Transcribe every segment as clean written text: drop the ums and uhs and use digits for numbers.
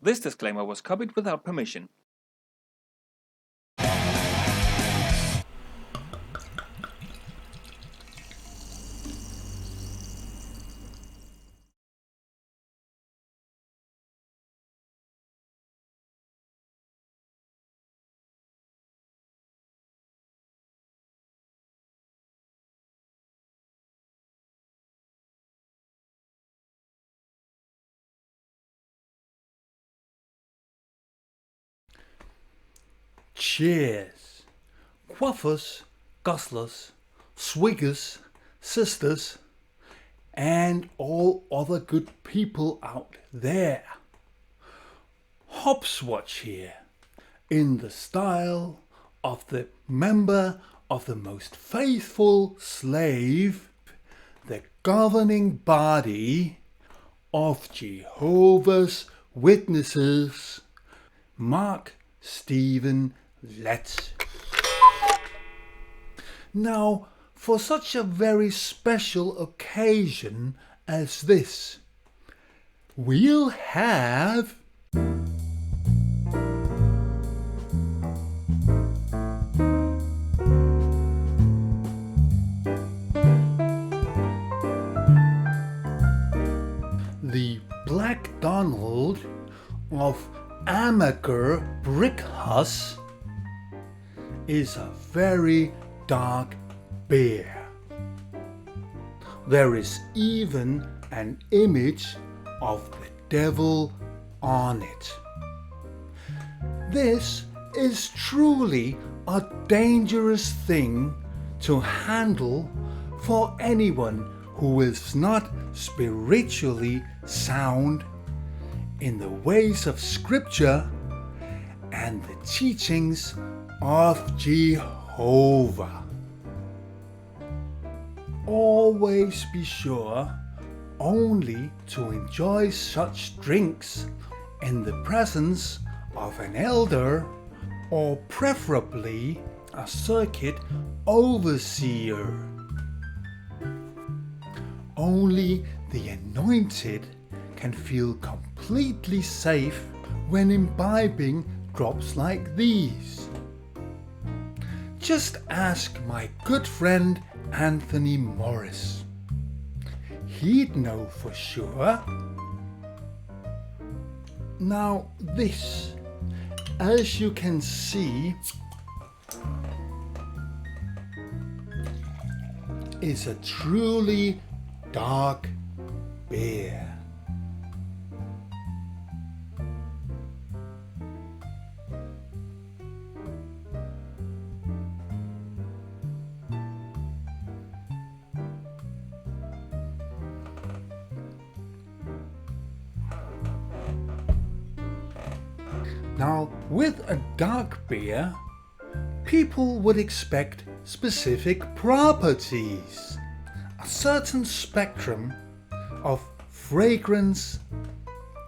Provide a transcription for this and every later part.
This disclaimer was copied without permission. Cheers, quaffers, gostlers, swiggers, sisters, and all other good people out there. Hopswatch here, in the style of the member of the most faithful slave, the governing body of Jehovas Witnesses, Mark Stephen Lett. Now, for such a very special occasion as this, we'll have the Black Donald of Amager Bryghus is a very dark beer. There is even an image of the devil on it. This is truly a dangerous thing to handle for anyone who is not spiritually sound in the ways of Scripture and the teachings of Jehovah. Always be sure only to enjoy such drinks in the presence of an elder or preferably a circuit overseer. Only the anointed can feel completely safe when imbibing drops like these. Just ask my good friend Anthony Morris. He'd know for sure. Now this, as you can see, is a truly dark beer. Now, with a dark beer, people would expect specific properties, a certain spectrum of fragrance,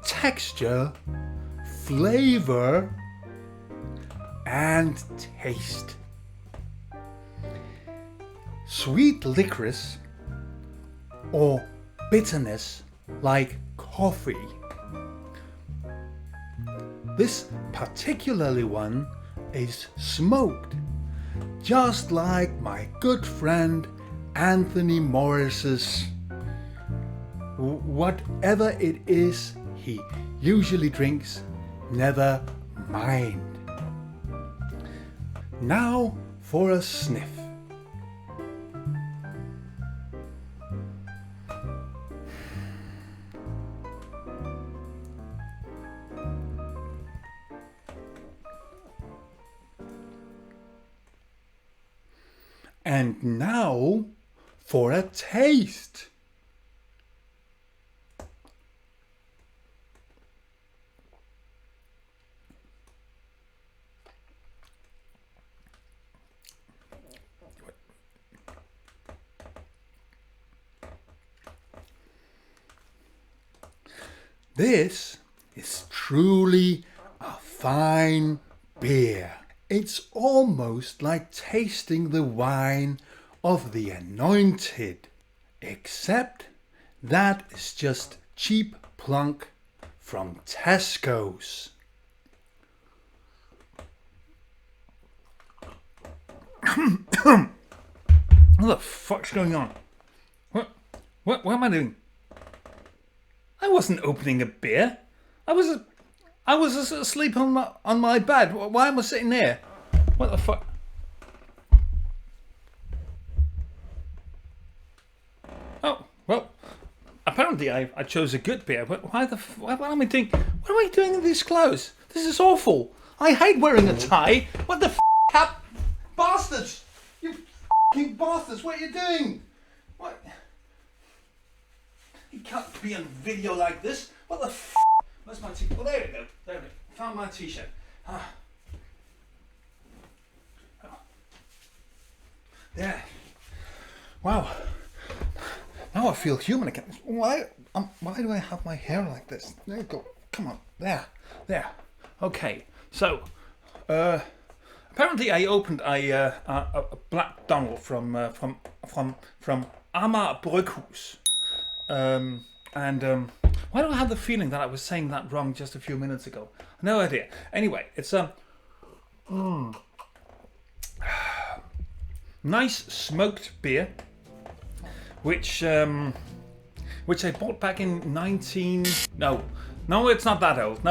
texture, flavor, and taste. Sweet licorice or bitterness like coffee. This particularly one is smoked, just like my good friend Anthony Morris's. Whatever it is he usually drinks, never mind. Now for a sniff. And now for a taste. This is truly a fine beer. It's almost like tasting the wine of the anointed, except that is just cheap plunk from Tesco's. What the fuck's going on? What am I doing? I wasn't opening a beer. I was asleep on my bed. Why am I sitting there? What the fuck? Oh, well, apparently I chose a good beer, but what am I doing? What am I doing in these clothes? This is awful. I hate wearing a tie. What the bastards! You fucking bastards, what are you doing? What? You can't be on video like this. What the f? Where's my t-shirt? Oh, there we go. There we go. Found my t-shirt. Ah. Oh. Yeah. Wow. Now I feel human again. Why do I have my hair like this? There you go. Come on. There. Okay. So, apparently I opened a Black Donald from Amager Bryghus. Why do I have the feeling that I was saying that wrong just a few minutes ago? No idea. Anyway, it's nice smoked beer, which I bought back in No, it's not that old.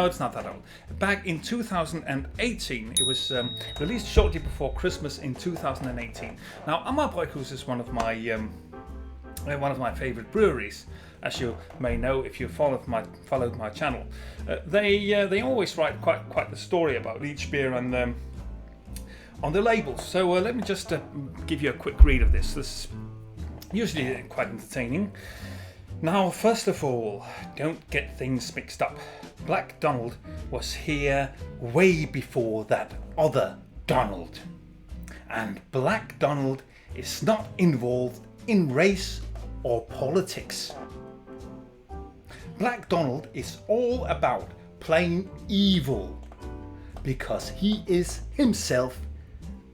Back in 2018, it was released shortly before Christmas in 2018. Now, Amager Bryghus is one of my favorite breweries, as you may know if you followed my channel. They always write quite the story about each beer on the labels. So let me just give you a quick read of this. This is usually quite entertaining. Now, first of all, don't get things mixed up. Black Donald was here way before that other Donald. And Black Donald is not involved in race or politics. Black Donald is all about playing evil because he is himself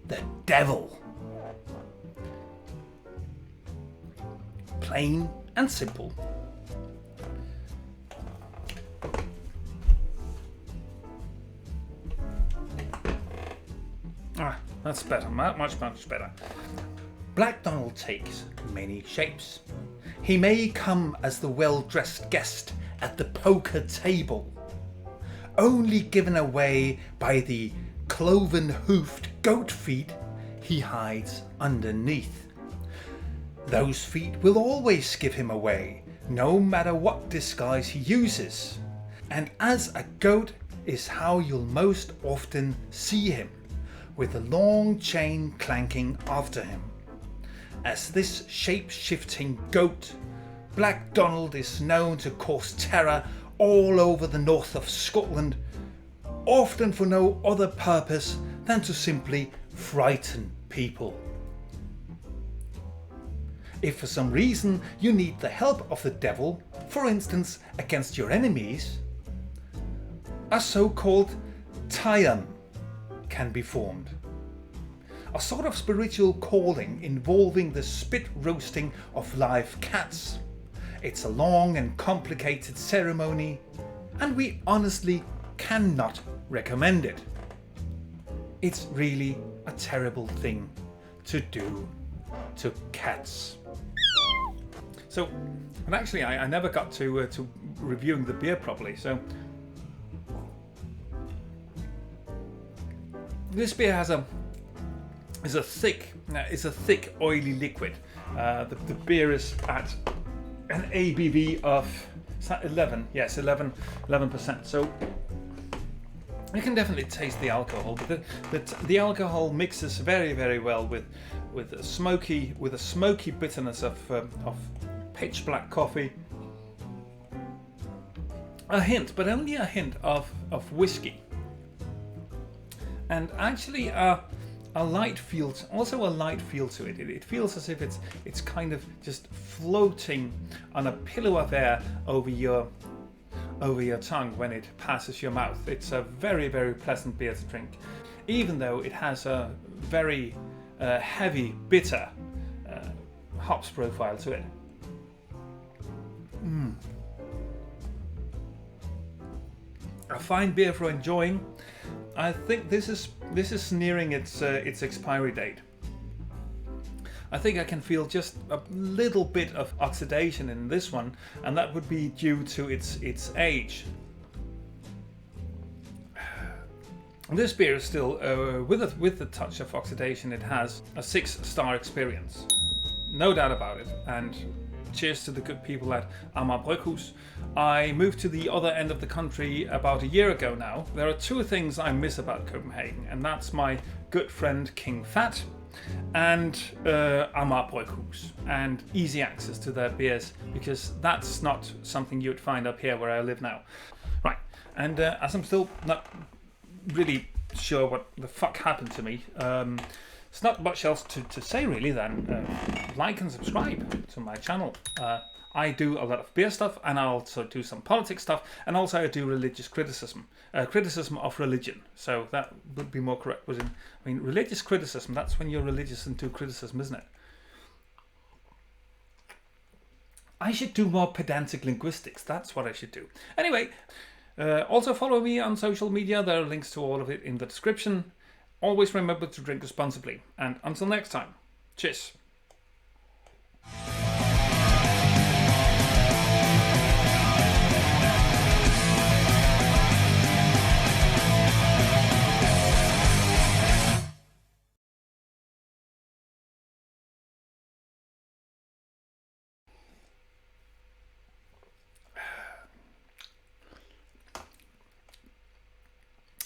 the devil. Plain and simple. That's better, much better. Black Donald takes many shapes. He may come as the well-dressed guest at the poker table, only given away by the cloven-hoofed goat feet he hides underneath. Those feet will always give him away, no matter what disguise he uses. And as a goat is how you'll most often see him, with a long chain clanking after him. As this shape-shifting goat, Black Donald is known to cause terror all over the north of Scotland, often for no other purpose than to simply frighten people. If for some reason you need the help of the devil, for instance against your enemies, a so-called tie-in can be formed. A sort of spiritual calling involving the spit roasting of live cats. It's a long and complicated ceremony, and we honestly cannot recommend it. It's really a terrible thing to do to cats. So, and actually I never got to reviewing the beer properly, so this beer is a thick oily liquid. The beer is at an ABV of, is that 11? Yes, 11%. So you can definitely taste the alcohol, but the alcohol mixes very, very well with a smoky bitterness of pitch black coffee. A hint, but only a hint of whiskey, and actually a light feel, also a light feel to it. It feels as if it's kind of just floating on a pillow of air over your tongue when it passes your mouth. It's a very, very pleasant beer to drink, even though it has a very heavy, bitter hops profile to it. a fine beer for enjoying. I think this is nearing its expiry date. I think I can feel just a little bit of oxidation in this one, and that would be due to its age. This beer is still, with the touch of oxidation, it has a 6-star experience. No doubt about it. And cheers to the good people at Amager Bryghus. I moved to the other end of the country about a year ago now. There are 2 things I miss about Copenhagen, and that's my good friend King Fat and Amager Bryghus, and easy access to their beers, because that's not something you'd find up here where I live now. Right, and as I'm still not really sure what the fuck happened to me, there's not much else to say really than like and subscribe to my channel. I do a lot of beer stuff, and I also do some politics stuff, and also I do religious criticism. Criticism of religion. So that would be more correct. Religious criticism, that's when you're religious and do criticism, isn't it? I should do more pedantic linguistics. That's what I should do. Anyway, also follow me on social media. There are links to all of it in the description. Always remember to drink responsibly. And until next time, cheers.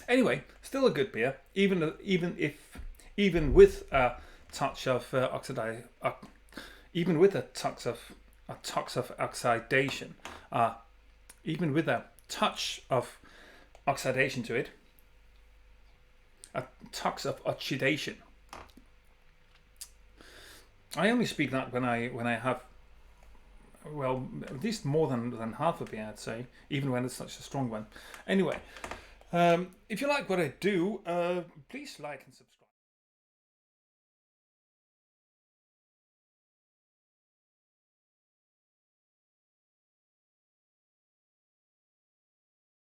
Anyway, still a good beer, even with a touch of even with a touch of oxidation, even with a touch of oxidation to it, a touch of oxidation. I only speak that when I have, well, at least more than half a beer, I'd say, even when it's such a strong one. Anyway. If you like what I do, please like and subscribe.